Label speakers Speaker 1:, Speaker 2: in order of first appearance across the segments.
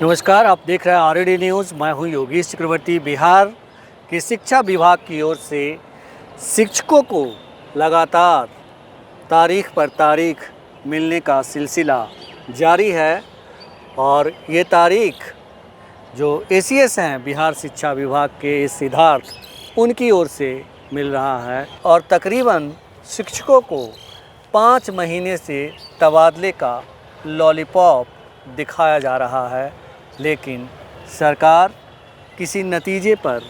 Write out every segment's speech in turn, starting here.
Speaker 1: नमस्कार, आप देख रहे हैं आरडी न्यूज़। मैं हूं योगेश चक्रवर्ती। बिहार की शिक्षा विभाग की ओर से शिक्षकों को लगातार तारीख पर तारीख मिलने का सिलसिला जारी है और ये तारीख जो एसीएस हैं बिहार शिक्षा विभाग के सिद्धार्थ, उनकी ओर से मिल रहा है और तकरीबन शिक्षकों को 5 महीने से तबादले का लॉलीपॉप दिखाया जा रहा है, लेकिन सरकार किसी नतीजे पर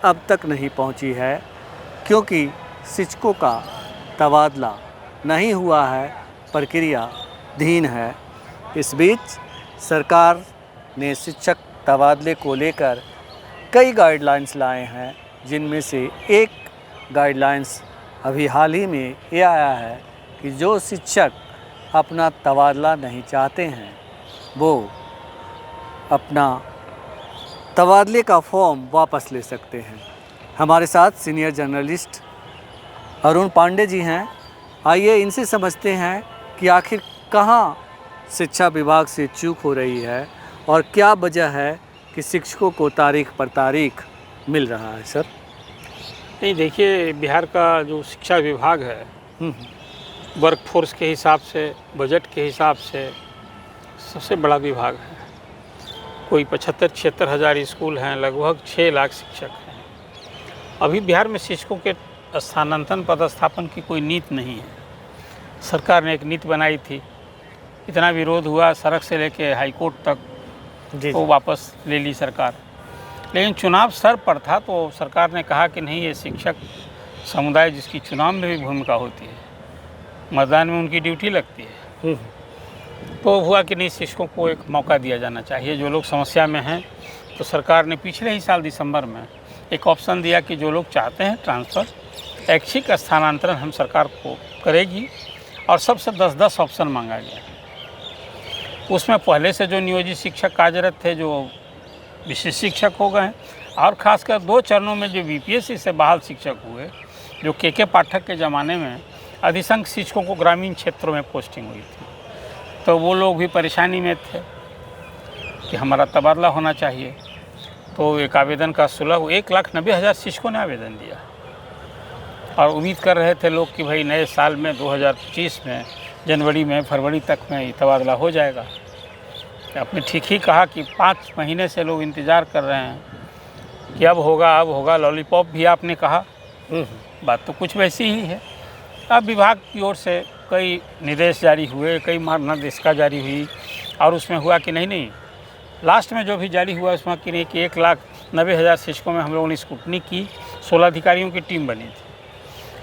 Speaker 1: अब तक नहीं पहुंची है क्योंकि शिक्षकों का तबादला नहीं हुआ है, प्रक्रिया धीन है। इस बीच सरकार ने शिक्षक तबादले को लेकर कई गाइडलाइंस लाए हैं, जिनमें से एक गाइडलाइंस अभी हाल ही में ये आया है कि जो शिक्षक अपना तबादला नहीं चाहते हैं वो अपना तबादले का फॉर्म वापस ले सकते हैं। हमारे साथ सीनियर जर्नलिस्ट अरुण पांडे जी हैं। आइए इनसे समझते हैं कि आखिर कहाँ शिक्षा विभाग से चूक हो रही है और क्या वजह है कि शिक्षकों को तारीख पर तारीख मिल रहा है। सर
Speaker 2: नहीं, देखिए, बिहार का जो शिक्षा विभाग है वर्कफोर्स के हिसाब से, बजट के हिसाब से सबसे बड़ा विभाग है। कोई 75-76 हज़ार स्कूल हैं, लगभग 6 लाख शिक्षक हैं। अभी बिहार में शिक्षकों के स्थानांतरण पदस्थापन की कोई नीति नहीं है। सरकार ने एक नीति बनाई थी, इतना विरोध हुआ सड़क से लेके हाई कोर्ट तक, तो वापस ले ली सरकार। लेकिन चुनाव सर पर था तो सरकार ने कहा कि नहीं, ये शिक्षक समुदाय जिसकी चुनाव में भी भूमिका होती है, मतदान में उनकी ड्यूटी लगती है, तो हुआ कि नहीं, शिक्षकों को एक मौका दिया जाना चाहिए। जो लोग समस्या में हैं, तो सरकार ने पिछले ही साल दिसंबर में एक ऑप्शन दिया कि जो लोग चाहते हैं ट्रांसफ़र, ऐच्छिक स्थानांतरण हम सरकार को करेगी, और सबसे 10-10 ऑप्शन मांगा गया। उसमें पहले से जो नियोजित शिक्षक कार्यरत थे, जो विशिष्ट शिक्षक हो गए, और ख़ासकर 2 चरणों में जो बीपीएससी से बहाल शिक्षक हुए, जो के पाठक के ज़माने में अधिसंख्य शिक्षकों को ग्रामीण क्षेत्रों में पोस्टिंग हुई थी, तो वो लोग भी परेशानी में थे कि हमारा तबादला होना चाहिए। तो एक आवेदन का सुलभ 1,90,000 शिक्षकों ने आवेदन दिया और उम्मीद कर रहे थे लोग कि भाई नए साल में 2025 में जनवरी में फरवरी तक में ये तबादला हो जाएगा। आपने ठीक ही कहा कि 5 महीने से लोग इंतज़ार कर रहे हैं कि अब होगा। लॉलीपॉप भी आपने कहा, बात तो कुछ वैसी ही है। अब विभाग की ओर से कई निर्देश जारी हुए, कई मार्गदर्शिका जारी हुई, और उसमें हुआ कि नहीं, लास्ट में जो भी जारी हुआ उसमें कि नहीं कि 1,90,000 शिक्षकों में हम लोगों ने स्क्रूटनी की, 16 अधिकारियों की टीम बनी थी,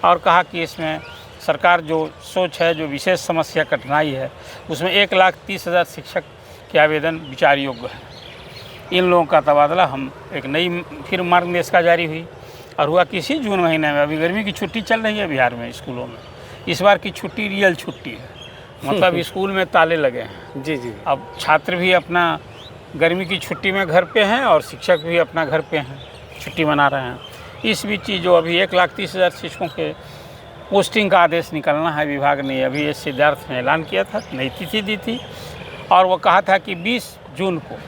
Speaker 2: और कहा कि इसमें सरकार जो सोच है, जो विशेष समस्या कठिनाई है, उसमें 1,30,000 शिक्षक के आवेदन विचार योग्य है। इन लोगों का तबादला हम एक नई फिर मार्गदर्शिका जारी हुई, और हुआ कि इसी जून महीने में, अभी गर्मी की छुट्टी चल रही है बिहार में स्कूलों में, इस बार की छुट्टी रियल छुट्टी है, मतलब स्कूल में ताले लगे हैं।
Speaker 1: जी।
Speaker 2: अब छात्र भी अपना गर्मी की छुट्टी में घर पे हैं और शिक्षक भी अपना घर पे हैं, छुट्टी मना रहे हैं। इस बीच जो अभी 1,30,000 शिक्षकों के पोस्टिंग का आदेश निकलना है, विभाग ने अभी ये सिद्धार्थ ने ऐलान किया था, नई तिथि दी थी, और वो कहा था कि 20 जून को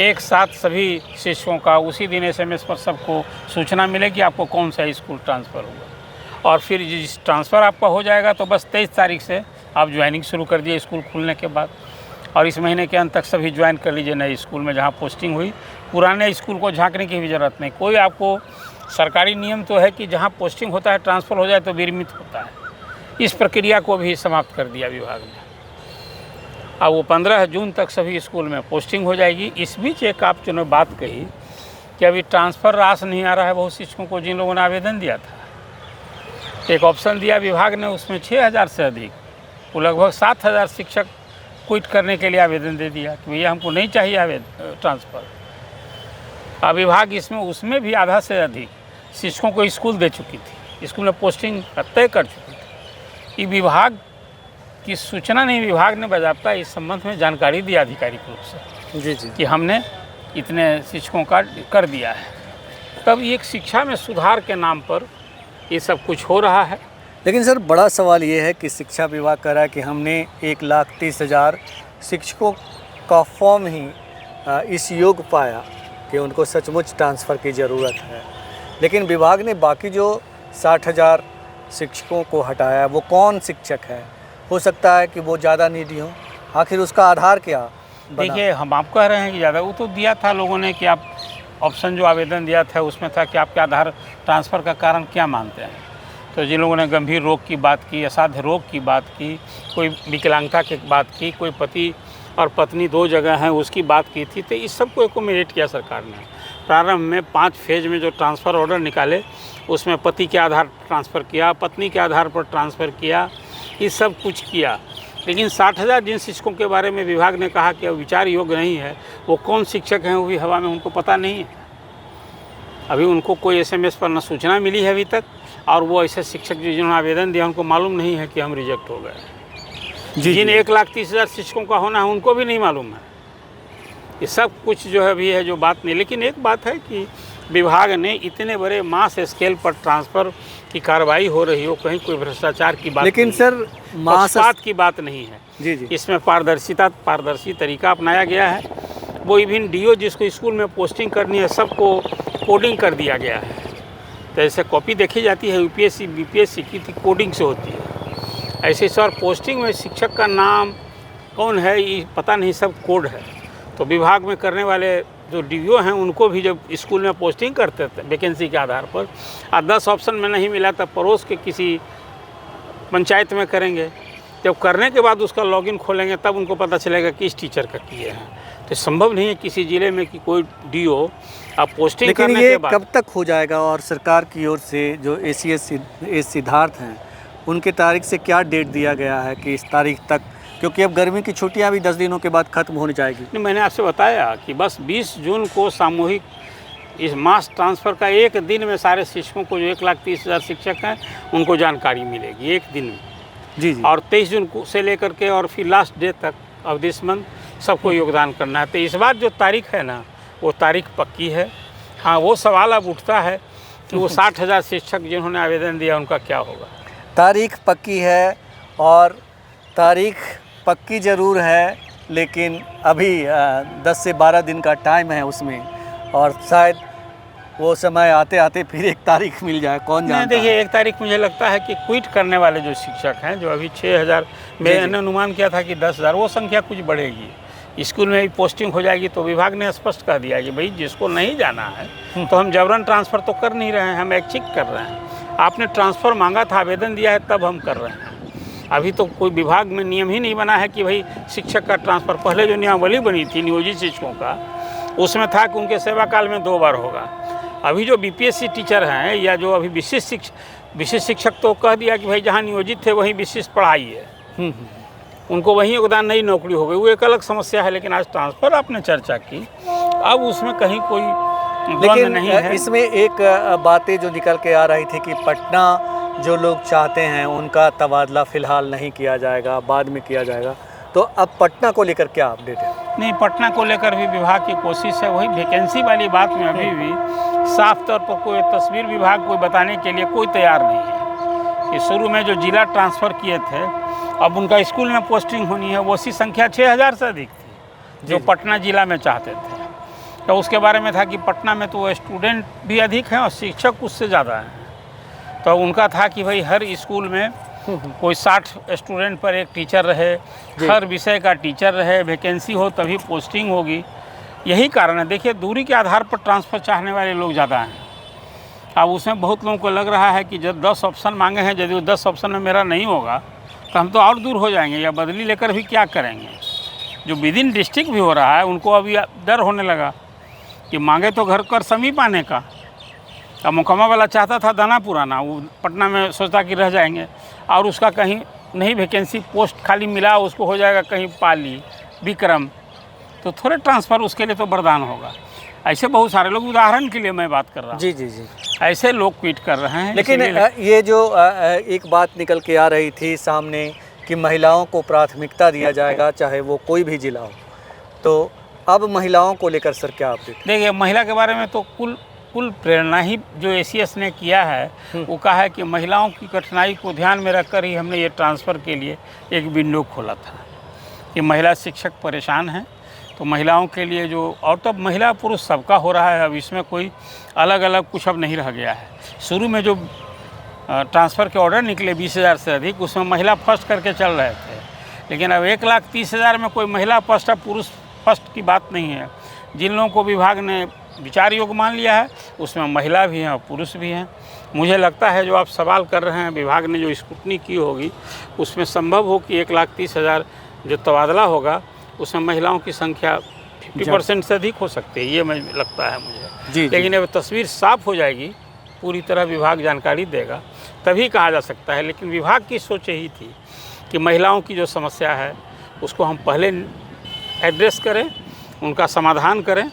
Speaker 2: एक साथ सभी शिक्षकों का उसी दिन SMS पर सबको सूचना मिलेगी आपको कौन सा स्कूल ट्रांसफ़र हुआ, और फिर जिस ट्रांसफ़र आपका हो जाएगा तो बस 23 तारीख से आप ज्वाइनिंग शुरू कर दिए स्कूल खुलने के बाद, और इस महीने के अंत तक सभी ज्वाइन कर लीजिए नए स्कूल में जहाँ पोस्टिंग हुई। पुराने स्कूल को झांकने की भी ज़रूरत नहीं। कोई आपको सरकारी नियम तो है कि जहाँ पोस्टिंग होता है ट्रांसफ़र हो जाए तो विरमित होता है। इस प्रक्रिया को भी समाप्त कर दिया विभाग ने। अब वो 15 जून तक सभी स्कूल में पोस्टिंग हो जाएगी। इस बीच एक आप जो बात कही कि अभी ट्रांसफ़र रास नहीं आ रहा है बहुत शिक्षकों को, जिन लोगों ने आवेदन दिया था, एक ऑप्शन दिया विभाग ने, उसमें 6,000 से अधिक, वो लगभग 7,000 शिक्षक क्विट करने के लिए आवेदन दे दिया कि भैया हमको नहीं चाहिए आवेदन ट्रांसफ़र। अब विभाग इसमें उसमें भी आधा से अधिक शिक्षकों को स्कूल दे चुकी थी, स्कूल में पोस्टिंग तय कर चुकी थी। ये विभाग की सूचना नहीं, विभाग ने बाज़ाब्ता इस संबंध में जानकारी दी आधिकारिक रूप से जी कि हमने इतने शिक्षकों का कर दिया है। तब एक शिक्षा में सुधार के नाम पर ये सब कुछ हो रहा है।
Speaker 1: लेकिन सर, बड़ा सवाल ये है कि शिक्षा विभाग कह रहा है कि हमने 1,30,000 शिक्षकों का फॉर्म ही इस योग पाया कि उनको सचमुच ट्रांसफ़र की ज़रूरत है। लेकिन विभाग ने बाकी जो 60,000 शिक्षकों को हटाया, वो कौन शिक्षक है? हो सकता है कि वो ज़्यादा नीडी हो, आखिर उसका आधार क्या बना?
Speaker 2: देखिए, हम आप कह रहे हैं कि ज़्यादा, वो तो दिया था लोगों ने कि आप ऑप्शन जो आवेदन दिया था उसमें था कि आपके आधार ट्रांसफ़र का कारण क्या मानते हैं। तो जिन लोगों ने गंभीर रोग की बात की, असाध्य रोग की बात की, कोई विकलांगता की बात की, कोई पति और पत्नी 2 जगह हैं उसकी बात की थी, तो इस सब को एकोमोडेट किया सरकार ने। प्रारंभ में 5 फेज में जो ट्रांसफ़र ऑर्डर निकाले उसमें पति के आधार ट्रांसफ़र किया, पत्नी के आधार पर ट्रांसफ़र किया, ये सब कुछ किया। लेकिन 60,000 जिन शिक्षकों के बारे में विभाग ने कहा कि अब विचार योग्य नहीं है, वो कौन शिक्षक हैं वो भी हवा में, उनको पता नहीं है। अभी उनको कोई SMS पर न सूचना मिली है अभी तक, और वो ऐसे शिक्षक जिन्होंने आवेदन दिया उनको मालूम नहीं है कि हम रिजेक्ट हो गए। जिन 1,30,000 शिक्षकों का होना है उनको भी नहीं मालूम है। ये सब कुछ जो है अभी है जो बात नहीं। लेकिन एक बात है कि विभाग ने इतने बड़े मास स्केल पर ट्रांसफ़र की कार्रवाई हो रही हो, कहीं कोई भ्रष्टाचार की बात
Speaker 1: लेकिन
Speaker 2: नहीं,
Speaker 1: सर
Speaker 2: पक्षपात की बात नहीं है।
Speaker 1: जी। इसमें
Speaker 2: पारदर्शी तरीका अपनाया गया है। वो इवन DO जिसको स्कूल में पोस्टिंग करनी है सबको कोडिंग कर दिया गया है। तो ऐसे कॉपी देखी जाती है UPSC BPSC की थी, कोडिंग से होती है। ऐसे सर पोस्टिंग में शिक्षक का नाम कौन है ये पता नहीं, सब कोड है। तो विभाग में करने वाले जो DO हैं उनको भी जब स्कूल में पोस्टिंग करते थे वैकेंसी के आधार पर, 10 ऑप्शन में नहीं मिला तब पड़ोस के किसी पंचायत में करेंगे। जब करने के बाद उसका लॉगिन खोलेंगे तब उनको पता चलेगा कि इस टीचर का किए हैं। तो संभव नहीं है किसी ज़िले में कि कोई DO आप पोस्टिंग करने के बाद।
Speaker 1: कब तक हो जाएगा? और सरकार की ओर से जो ACS सिद्धार्थ हैं उनके तारीख से क्या डेट दिया गया है कि इस तारीख तक, क्योंकि अब गर्मी की छुट्टियां भी 10 दिनों के बाद खत्म होने जाएगी।
Speaker 2: नहीं, मैंने आपसे बताया कि बस 20 जून को सामूहिक इस मास ट्रांसफ़र का एक दिन में सारे शिक्षकों को जो 1,30,000 शिक्षक हैं उनको जानकारी मिलेगी एक दिन में।
Speaker 1: जी।
Speaker 2: और 23 जून से लेकर के और फिर लास्ट डे तक ऑफ दिस मंथ सबको योगदान करना है। तो इस बार जो तारीख है ना वो तारीख पक्की है। हाँ, वो सवाल अब उठता है कि वो 60,000 शिक्षक जिन्होंने आवेदन दिया उनका क्या होगा।
Speaker 1: तारीख पक्की है, और तारीख पक्की ज़रूर है, लेकिन अभी 10 से 12 दिन का टाइम है उसमें, और शायद वो समय आते आते फिर एक तारीख मिल जाए, कौन जानता है।
Speaker 2: देखिए, एक तारीख मुझे लगता है कि क्विट करने वाले जो शिक्षक हैं, जो अभी 6,000, मैंने अनुमान किया था कि 10,000, वो संख्या कुछ बढ़ेगी। स्कूल में भी पोस्टिंग हो जाएगी तो विभाग ने स्पष्ट कर दिया कि भाई जिसको नहीं जाना है तो हम जबरन ट्रांसफ़र तो कर नहीं रहे हैं, हम ऐच्छिक कर रहे हैं। आपने ट्रांसफ़र मांगा था, आवेदन दिया है, तब हम कर रहे हैं। अभी तो कोई विभाग में नियम ही नहीं बना है कि भाई शिक्षक का ट्रांसफ़र। पहले जो नियमावली बनी थी नियोजित शिक्षकों का, उसमें था कि उनके सेवा काल में 2 बार होगा। अभी जो BPSC टीचर हैं या जो अभी विशिष्ट शिक्षक तो कह दिया कि भाई जहाँ नियोजित थे वहीं विशिष्ट पढ़ाई है, उनको वहीं योगदान नहीं नौकरी हो गई, वो एक अलग समस्या है। लेकिन आज ट्रांसफ़र आपने चर्चा की, अब उसमें कहीं कोई द्वंद्व नहीं है।
Speaker 1: इसमें एक बातें जो निकल के आ रही थी कि पटना जो लोग चाहते हैं उनका तबादला फ़िलहाल नहीं किया जाएगा, बाद में किया जाएगा। तो अब पटना को लेकर क्या अपडेट है?
Speaker 2: नहीं, पटना को लेकर भी विभाग की कोशिश है। वही वैकेंसी वाली बात में अभी भी साफ तौर पर कोई तस्वीर विभाग को बताने के लिए कोई तैयार नहीं है। कि शुरू में जो जिला ट्रांसफ़र किए थे, अब उनका स्कूल में पोस्टिंग होनी है, वो सी संख्या 6,000 से अधिक थी जो पटना ज़िला में चाहते थे। तो उसके बारे में था कि पटना में तो स्टूडेंट भी अधिक हैं और शिक्षक उससे ज़्यादा हैं। तो उनका था कि भाई हर स्कूल में कोई 60 स्टूडेंट पर एक टीचर रहे, हर विषय का टीचर रहे, वैकेंसी हो तभी पोस्टिंग होगी। यही कारण है। देखिए, दूरी के आधार पर ट्रांसफ़र चाहने वाले लोग ज़्यादा हैं। अब उसमें बहुत लोगों को लग रहा है कि जब 10 ऑप्शन मांगे हैं, यदि वो 10 ऑप्शन में मेरा नहीं होगा तो हम तो और दूर हो जाएंगे, या बदली लेकर भी क्या करेंगे। जो विद इन डिस्ट्रिक्ट भी हो रहा है उनको अभी डर होने लगा कि मांगे तो घर कर समीप आने का। अब मोकामा वाला चाहता था दानापुर आना, वो पटना में सोचता कि रह जाएंगे, और उसका कहीं नहीं वैकेंसी पोस्ट खाली मिला, उसको हो जाएगा कहीं पाली, विक्रम, तो थोड़े ट्रांसफ़र उसके लिए तो वरदान होगा। ऐसे बहुत सारे लोग, उदाहरण के लिए मैं बात कर रहा हूँ,
Speaker 1: जी,
Speaker 2: ऐसे लोग क्विट कर रहे हैं।
Speaker 1: लेकिन ये जो एक बात निकल के आ रही थी सामने कि महिलाओं को प्राथमिकता दिया जाएगा चाहे वो कोई भी जिला हो, तो अब महिलाओं को लेकर सर क्या अपडेट?
Speaker 2: देखिए, महिला के बारे में तो कुल प्रेरणा ही जो ACS ने किया है वो कहा है कि महिलाओं की कठिनाई को ध्यान में रखकर ही हमने ये ट्रांसफ़र के लिए एक विंडो खोला था कि महिला शिक्षक परेशान हैं, तो महिलाओं के लिए जो, और तब महिला पुरुष सबका हो रहा है, अब इसमें कोई अलग अलग कुछ अब नहीं रह गया है। शुरू में जो ट्रांसफ़र के ऑर्डर निकले 20,000 से अधिक, उसमें महिला फर्स्ट करके चल रहे थे, लेकिन अब 1,30,000 में कोई महिला फर्स्ट और पुरुष फर्स्ट की बात नहीं है। जिन लोगों को विभाग ने विचार योग्य मान लिया है उसमें महिला भी हैं और पुरुष भी हैं। मुझे लगता है जो आप सवाल कर रहे हैं, विभाग ने जो स्क्रूटनी की होगी उसमें संभव हो कि 1,30,000 जो तबादला होगा उसमें महिलाओं की संख्या 50% से अधिक हो सकती है, ये मुझे लगता है मुझे।
Speaker 1: जी।
Speaker 2: लेकिन अब तस्वीर साफ हो जाएगी, पूरी तरह विभाग जानकारी देगा, तभी कहा जा सकता है। लेकिन विभाग की सोच यही थी कि महिलाओं की जो समस्या है उसको हम पहले एड्रेस करें, उनका समाधान करें।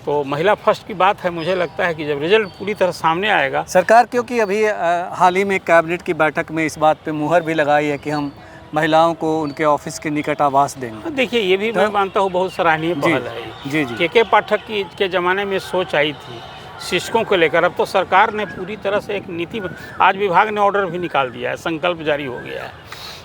Speaker 2: तो महिला फर्स्ट की बात है। मुझे लगता है कि जब रिजल्ट पूरी तरह सामने आएगा,
Speaker 1: सरकार क्योंकि अभी हाल ही में कैबिनेट की बैठक में इस बात पे मुहर भी लगाई है कि हम महिलाओं को उनके ऑफिस के निकट आवास देंगे।
Speaker 2: देखिए ये भी मैं मानता हूँ बहुत सराहनीय पहल है।
Speaker 1: जी जी।
Speaker 2: के पाठक के ज़माने में सोच आई थी शिक्षकों को लेकर, अब तो सरकार ने पूरी तरह से एक नीति, आज विभाग ने ऑर्डर भी निकाल दिया है, संकल्प जारी हो गया है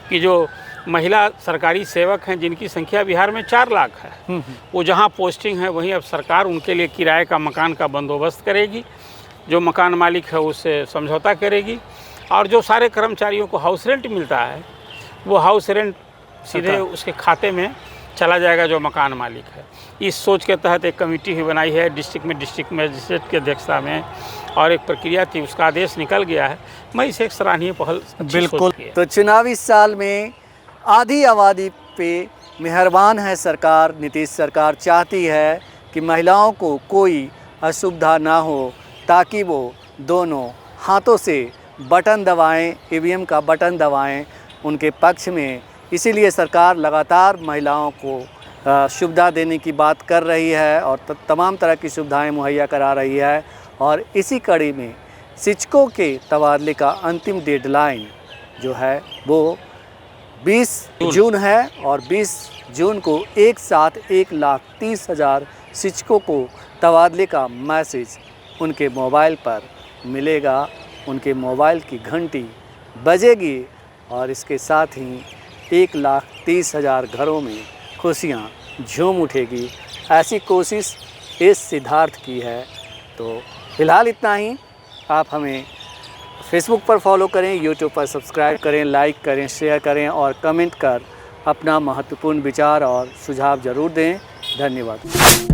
Speaker 2: कि जो महिला सरकारी सेवक हैं जिनकी संख्या बिहार में 4 लाख है, वो जहाँ पोस्टिंग है वहीं अब सरकार उनके लिए किराए का मकान का बंदोबस्त करेगी। जो मकान मालिक है उससे समझौता करेगी, और जो सारे कर्मचारियों को हाउस रेंट मिलता है वो हाउस रेंट सीधे उसके खाते में चला जाएगा जो मकान मालिक है। इस सोच के तहत एक कमेटी भी बनाई है डिस्ट्रिक्ट मजिस्ट्रेट की अध्यक्षता में, और एक प्रक्रिया थी, उसका आदेश निकल गया है। मैं इसे एक सराहनीय पहल
Speaker 1: बिल्कुल। तो चुनावी साल में आधी आबादी पे मेहरबान है सरकार, नीतीश सरकार चाहती है कि महिलाओं को कोई असुविधा ना हो, ताकि वो दोनों हाथों से बटन दबाएं, ईवीएम का बटन दबाएं उनके पक्ष में। इसीलिए सरकार लगातार महिलाओं को सुविधा देने की बात कर रही है और तमाम तरह की सुविधाएं मुहैया करा रही है। और इसी कड़ी में शिक्षकों के तबादले का अंतिम डेडलाइन जो है वो 20 जून है, और 20 जून को एक साथ 1,30,000 शिक्षकों को तबादले का मैसेज उनके मोबाइल पर मिलेगा, उनके मोबाइल की घंटी बजेगी, और इसके साथ ही 1,30,000 घरों में खुशियाँ झूम उठेगी। ऐसी कोशिश इस सिद्धार्थ की है। तो फिलहाल इतना ही। आप हमें फेसबुक पर फॉलो करें, यूट्यूब पर सब्सक्राइब करें, लाइक करें, शेयर करें और कमेंट कर अपना महत्वपूर्ण विचार और सुझाव ज़रूर दें। धन्यवाद।